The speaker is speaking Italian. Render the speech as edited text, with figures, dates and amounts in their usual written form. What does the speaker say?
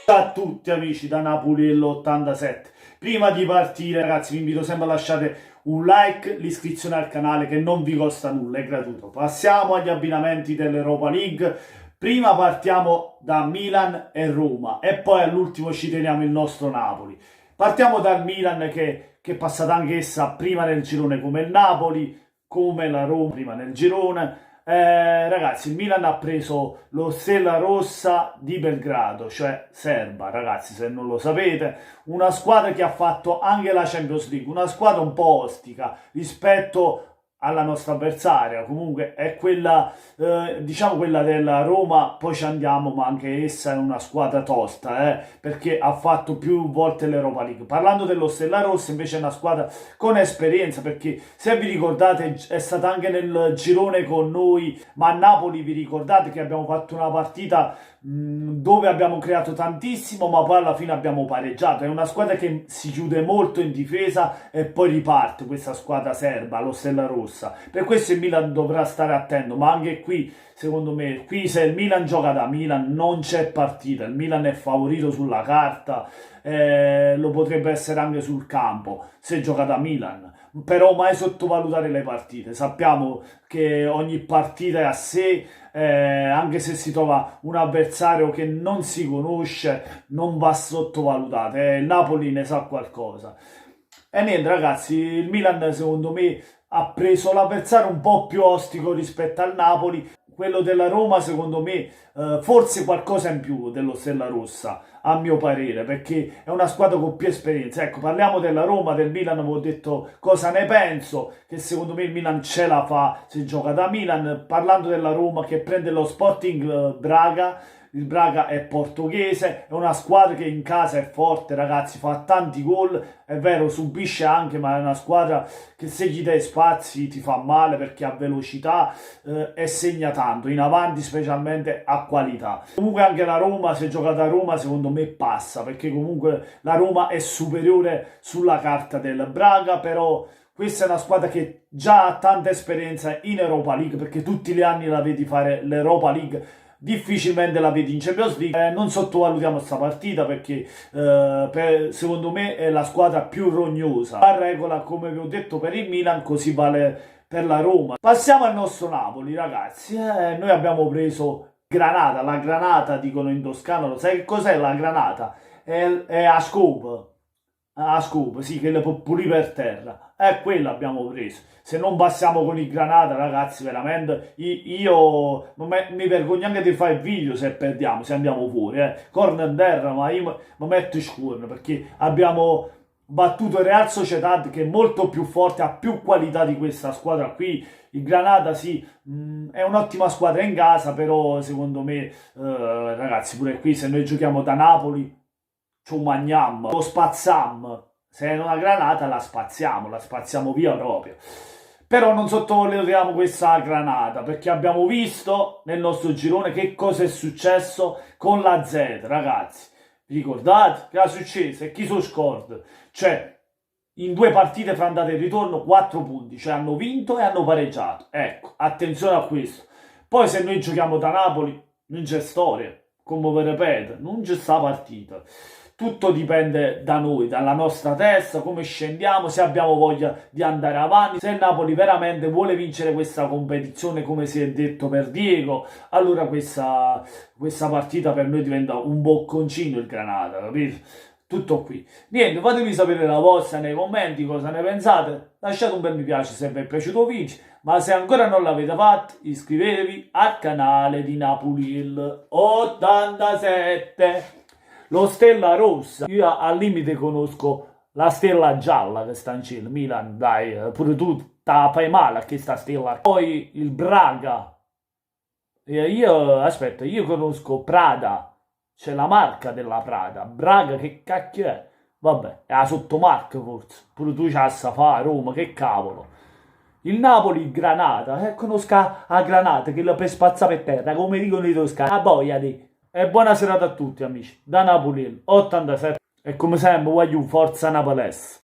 Ciao a tutti amici da Napoli l'87. Prima di partire ragazzi vi invito sempre a lasciare un like, l'iscrizione al canale che non vi costa nulla, è gratuito. Passiamo agli abbinamenti dell'Europa League. Prima partiamo da Milan e Roma e poi all'ultimo ci teniamo il nostro Napoli. Partiamo dal Milan che è passata anch'essa prima nel girone come il Napoli, come la Roma prima nel girone. Ragazzi, il Milan ha preso lo Stella Rossa di Belgrado, cioè serba, ragazzi, se non lo sapete, una squadra che ha fatto anche la Champions League, una squadra un po' ostica rispetto alla nostra avversaria, comunque è quella, diciamo quella della Roma, poi ci andiamo, ma anche essa è una squadra tosta, perché ha fatto più volte l'Europa League. Parlando dello Stella Rossa, invece è una squadra con esperienza, perché se vi ricordate è stata anche nel girone con noi, ma a Napoli vi ricordate che abbiamo fatto una partita dove abbiamo creato tantissimo, ma poi alla fine abbiamo pareggiato. È una squadra che si chiude molto in difesa e poi riparte, questa squadra serba, lo Stella Rossa. Per questo il Milan dovrà stare attento, ma anche qui secondo me, qui se il Milan gioca da Milan non c'è partita, il Milan è favorito sulla carta, lo potrebbe essere anche sul campo se gioca da Milan, però mai sottovalutare le partite. Sappiamo che ogni partita è a sé, anche se si trova un avversario che non si conosce non va sottovalutato, il Napoli ne sa qualcosa. E niente ragazzi, il Milan secondo me ha preso l'avversario un po' più ostico rispetto al Napoli. Quello della Roma secondo me forse qualcosa in più dello Stella Rossa, a mio parere, perché è una squadra con più esperienza. Ecco, parliamo della Roma, del Milan, avevo detto cosa ne penso, che secondo me il Milan ce la fa se gioca da Milan. Parlando della Roma che prende lo Sporting Braga, il Braga è portoghese, è una squadra che in casa è forte ragazzi, fa tanti gol, è vero subisce anche, ma è una squadra che se gli dai spazi ti fa male perché ha velocità e segna tanto, in avanti specialmente ha qualità. Comunque anche la Roma, se gioca da Roma secondo me passa, perché comunque la Roma è superiore sulla carta del Braga, però questa è una squadra che già ha tanta esperienza in Europa League, perché tutti gli anni la vedi fare l'Europa League, difficilmente la vedi in Champions League. Non sottovalutiamo questa partita perché secondo me è la squadra più rognosa. La regola, come vi ho detto, per il Milan, così vale per la Roma. Passiamo al nostro Napoli ragazzi, noi abbiamo preso Granata, la Granata dicono in toscano, lo sai che cos'è la Granata? È a scopo. Ah, scoop, sì, che le può pulire per terra. Quello abbiamo preso. Se non passiamo con il Granata, ragazzi, veramente, io non mi vergogno anche di fare il video se perdiamo, se andiamo fuori. Corner in terra, ma io mi metto in scurno, perché abbiamo battuto il Real Sociedad, che è molto più forte, ha più qualità di questa squadra qui. Il Granata, sì, è un'ottima squadra in casa, però secondo me, ragazzi, pure qui, se noi giochiamo da Napoli, ci mangiamo, lo spazziamo, se è una granata la spazziamo via proprio. Però non sottovalutiamo questa granata, perché abbiamo visto nel nostro girone che cosa è successo con la Z, ragazzi. Vi ricordate? Che è successo? E chi so scorda? Cioè, in 2 partite fra andata e ritorno 4 punti, cioè hanno vinto e hanno pareggiato. Ecco, attenzione a questo. Poi se noi giochiamo da Napoli non c'è storia, come vi ripeto, non c'è sta partita. Tutto dipende da noi, dalla nostra testa, come scendiamo, se abbiamo voglia di andare avanti, se il Napoli veramente vuole vincere questa competizione, come si è detto per Diego, allora questa partita per noi diventa un bocconcino il Granata, capito? Tutto qui. Niente, fatemi sapere la vostra nei commenti, cosa ne pensate, lasciate un bel mi piace se vi è piaciuto il video, ma se ancora non l'avete fatto iscrivetevi al canale di Napoli 87. Lo Stella Rossa, io al limite conosco la Stella Gialla che sta in cielo, Milan, dai, pure tu fai male a questa stella. Poi il Braga, aspetta, io conosco Prada, c'è la marca della Prada, Braga che cacchio è? Vabbè, è la sottomarca forse, pure tu c'hai a fare Roma, che cavolo. Il Napoli, Granata, conosco a Granata che la per spazzare per terra, come dicono i toscani, a boia di... E buona serata a tutti amici, da Napoli 87 e come sempre voglio forza Napolese.